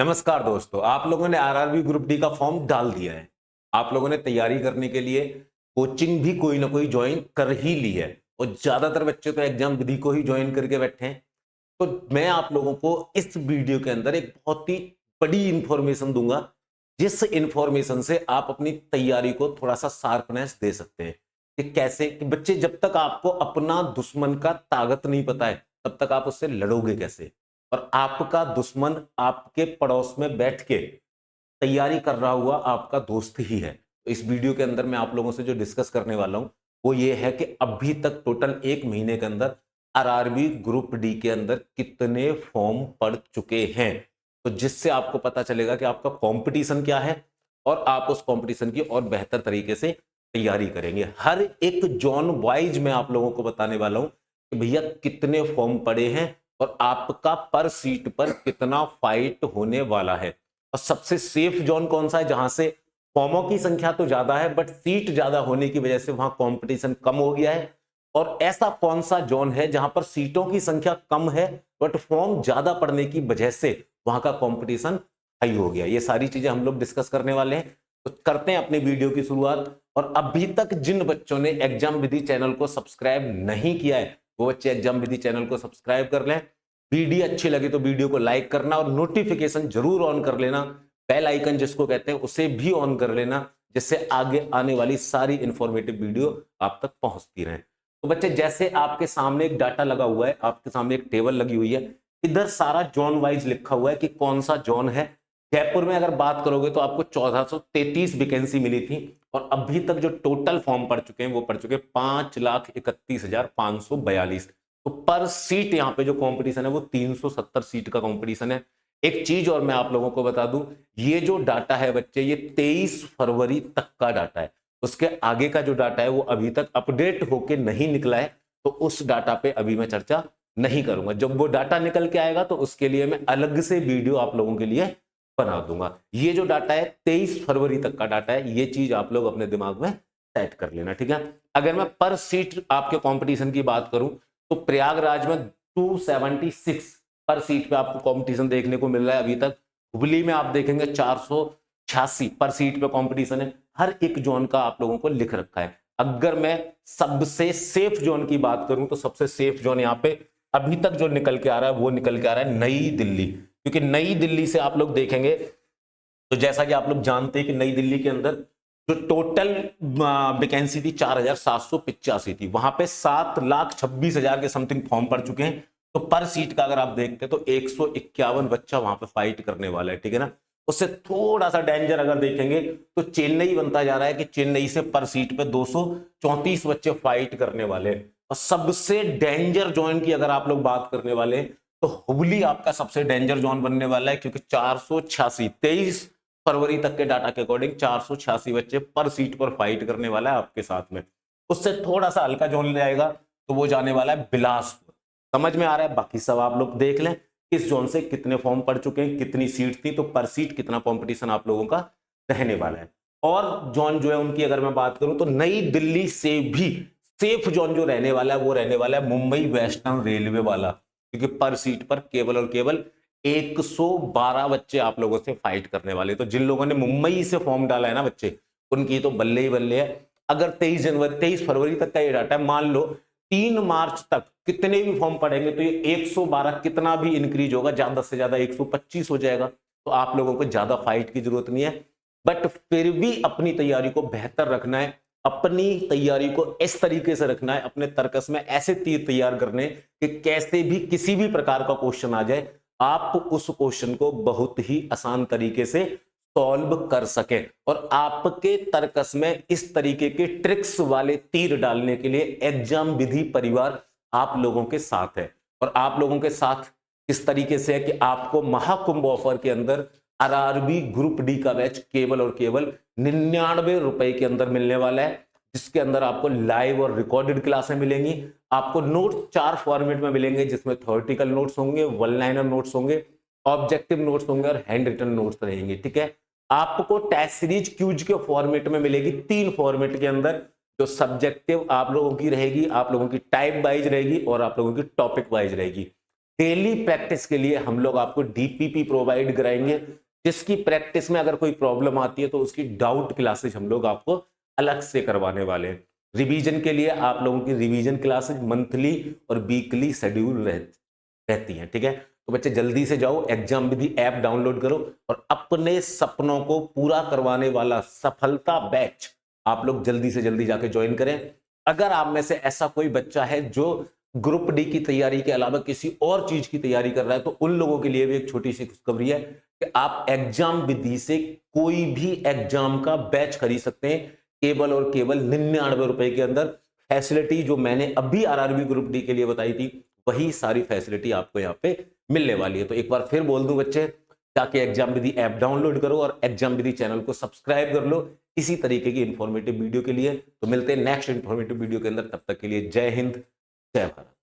नमस्कार दोस्तों, आप लोगों ने आरआरबी ग्रुप डी का फॉर्म डाल दिया है। आप लोगों ने तैयारी करने के लिए कोचिंग भी कोई ना कोई ज्वाइन कर ही ली है और ज्यादातर बच्चे तो एग्जाम विधि को ही ज्वाइन करके बैठे हैं। तो मैं आप लोगों को इस वीडियो के अंदर एक बहुत ही बड़ी इंफॉर्मेशन दूंगा, जिस इंफॉर्मेशन से आप अपनी तैयारी को थोड़ा सा शार्पनेस दे सकते हैं। कि कैसे कि बच्चे, जब तक आपको अपना दुश्मन का ताकत नहीं पता है तब तक आप उससे लड़ोगे कैसे। और आपका दुश्मन आपके पड़ोस में बैठ के तैयारी कर रहा हुआ आपका दोस्त ही है। तो इस वीडियो के अंदर मैं आप लोगों से जो डिस्कस करने वाला हूं वो ये है कि अभी तक टोटल एक महीने के अंदर आरआरबी ग्रुप डी के अंदर कितने फॉर्म पड़ चुके हैं, तो जिससे आपको पता चलेगा कि आपका कंपटीशन क्या है और आप उस कंपटीशन की और बेहतर तरीके से तैयारी करेंगे। हर एक जोन वाइज मैं आप लोगों को बताने वाला हूं कि भैया कितने फॉर्म पड़े हैं और आपका पर सीट पर कितना फाइट होने वाला है। और सबसे सेफ जोन कौन सा है, जहां से फॉर्मों की संख्या तो ज्यादा है बट सीट ज्यादा होने की वजह से वहां कंपटीशन कम हो गया है। और ऐसा कौन सा जोन है जहां पर सीटों की संख्या कम है बट फॉर्म ज्यादा पड़ने की वजह से वहां का कंपटीशन हाई हो गया। ये सारी चीजें हम लोग डिस्कस करने वाले हैं। तो करते हैं अपनी वीडियो की शुरुआत। और अभी तक जिन बच्चों ने एग्जाम विधि चैनल को सब्सक्राइब नहीं किया है वो बच्चे एग्जाम विधि चैनल को सब्सक्राइब कर लें। वीडियो अच्छी लगे तो वीडियो को लाइक करना और नोटिफिकेशन जरूर ऑन कर लेना। बेल आइकन जिसको कहते हैं उसे भी ऑन कर लेना, जिससे आगे आने वाली सारी इंफॉर्मेटिव वीडियो आप तक पहुंचती रहे। तो बच्चे, जैसे आपके सामने एक डाटा लगा हुआ है, आपके सामने एक टेबल लगी हुई है, इधर सारा जोन वाइज लिखा हुआ है कि कौन सा जोन है। जयपुर में अगर बात करोगे तो आपको 1433 वैकेंसी मिली थी और अभी तक जो टोटल फॉर्म पड़ चुके हैं वो पड़ चुके 5,31,542। तो पर सीट यहाँ पे जो कंपटीशन है वो 370 सीट का कंपटीशन है। एक चीज और मैं आप लोगों को बता दूं, ये जो डाटा है बच्चे, ये 23 फरवरी तक का डाटा है। उसके आगे का जो डाटा है वो अभी तक अपडेट होके नहीं निकला है, तो उस डाटा पे अभी मैं चर्चा नहीं करूंगा। जब वो डाटा निकल के आएगा तो उसके लिए मैं अलग से वीडियो आप लोगों के लिए बना दूंगा। ये जो डाटा है 23 फरवरी तक का डाटा है, ये चीज आप लोग अपने दिमाग में सेट कर लेना, ठीक है। अगर मैं पर सीट आपके कंपटीशन की बात करूं तो प्रयागराज में 276 पर सीट पे आपको कंपटीशन देखने को मिल रहा है अभी तक। हुबली में आप देखेंगे 486 पर सीट पे कंपटीशन है। हर एक जोन का आप लोगों को लिख रखा है। अगर मैं सबसे सेफ जोन की बात करूं तो सबसे सेफ जोन यहाँ पे अभी तक जो निकल के आ रहा है वो निकल के आ रहा है नई दिल्ली। क्योंकि नई दिल्ली से आप लोग देखेंगे तो जैसा कि आप लोग जानते हैं कि नई दिल्ली के अंदर जो टोटल वैकेंसी थी 4,785 थी, वहां पे 7,26,000 के समथिंग फॉर्म पड़ चुके हैं। तो पर सीट का अगर आप देखते हैं तो 151 बच्चा वहां पे फाइट करने वाला है, ठीक है ना। उससे थोड़ा सा डेंजर अगर देखेंगे तो चेन्नई बनता जा रहा है कि चेन्नई से पर सीट पे 234 बच्चे फाइट करने वाले हैं। और सबसे डेंजर जोन की अगर आप लोग बात करने वाले हैं तो हुबली आपका सबसे डेंजर जोन बनने वाला है, क्योंकि 486 23 फरवरी तक के डाटा के अकॉर्डिंग 486 बच्चे पर सीट पर फाइट करने वाला है आपके साथ में। उससे थोड़ा सा हल्का जोन ले आएगा तो वो जाने वाला है बिलासपुर। समझ में आ रहा है? बाकी सब आप लोग देख लें इस जोन से कितने फॉर्म पड़ चुके हैं, कितनी सीट थी, तो पर सीट कितना कंपटीशन आप लोगों का रहने वाला है। और जोन जो है उनकी अगर मैं बात करूं तो नई दिल्ली से भी सेफ जोन जो रहने वाला है वो रहने वाला है मुंबई वेस्टर्न रेलवे वाला, क्योंकि पर सीट पर केवल और केवल 112 बच्चे आप लोगों से फाइट करने वाले। तो जिन लोगों ने मुंबई से फॉर्म डाला है ना बच्चे, उनकी तो बल्ले ही बल्ले है। अगर 23 फरवरी तक का ये डाटा है, मान लो 3 मार्च तक कितने भी फॉर्म पड़ेंगे तो ये 112 कितना भी इंक्रीज होगा, ज्यादा से ज्यादा 125 हो जाएगा। तो आप लोगों को ज्यादा फाइट की जरूरत नहीं है, बट फिर भी अपनी तैयारी को बेहतर रखना है। अपनी तैयारी को इस तरीके से रखना है, अपने तर्कस में ऐसे तीर तैयार करने कि कैसे भी किसी भी प्रकार का क्वेश्चन आ जाए आप उस क्वेश्चन को बहुत ही आसान तरीके से सॉल्व कर सके। और आपके तर्कस में इस तरीके के ट्रिक्स वाले तीर डालने के लिए एग्जाम विधि परिवार आप लोगों के साथ है। और आप लोगों के साथ इस तरीके से है कि आपको महाकुंभ ऑफर के अंदर आरआरबी ग्रुप डी का बैच केवल और केवल 99 रुपए के अंदर मिलने वाला है, जिसके अंदर आपको लाइव और रिकॉर्डेड क्लासें मिलेंगी। आपको नोट 4 फॉर्मेट में मिलेंगे, जिसमें थ्योरेटिकल नोट्स होंगे, वन लाइनर नोट्स होंगे, ऑब्जेक्टिव नोट्स होंगे और हैंड रिटन नोट्स रहेंगे, ठीक है। आपको टेस्ट सीरीज क्यूज के फॉर्मेट में मिलेगी, 3 फॉर्मेट के अंदर, जो सब्जेक्टिव आप लोगों की रहेगी, आप लोगों की टाइप वाइज रहेगी और आप लोगों की टॉपिक वाइज रहेगी। डेली प्रैक्टिस के लिए हम लोग आपको डीपीपी प्रोवाइड कराएंगे, जिसकी प्रैक्टिस में अगर कोई प्रॉब्लम आती है तो उसकी डाउट क्लासेज हम लोग आपको अलग से करवाने वाले हैं। रिवीजन के लिए आप लोगों की रिवीजन क्लासेज मंथली और वीकली शेड्यूल रहती हैं, ठीक है। तो बच्चे जल्दी से जाओ, एग्जाम विधि ऐप डाउनलोड करो और अपने सपनों को पूरा करवाने वाला सफलता बैच आप लोग जल्दी से जल्दी जाके ज्वाइन करें। अगर आप में से ऐसा कोई बच्चा है जो ग्रुप डी की तैयारी के अलावा किसी और चीज की तैयारी कर रहा है, तो उन लोगों के लिए भी एक छोटी सी खुशखबरी है कि आप एग्जाम विधि से कोई भी एग्जाम का बैच खरीद सकते हैं केवल और केवल 99 रुपए के अंदर। फैसिलिटी जो मैंने अभी आरआरबी ग्रुप डी के लिए बताई थी, वही सारी फैसिलिटी आपको यहाँ पे मिलने वाली है। तो एक बार फिर बोल दूं बच्चे, जाके एग्जाम विधि ऐप डाउनलोड करो और एग्जाम विधि चैनल को सब्सक्राइब कर लो इसी तरीके की इंफॉर्मेटिव वीडियो के लिए। तो मिलते हैं नेक्स्ट इंफॉर्मेटिव वीडियो के अंदर, तब तक के लिए जय हिंद, जय भारत।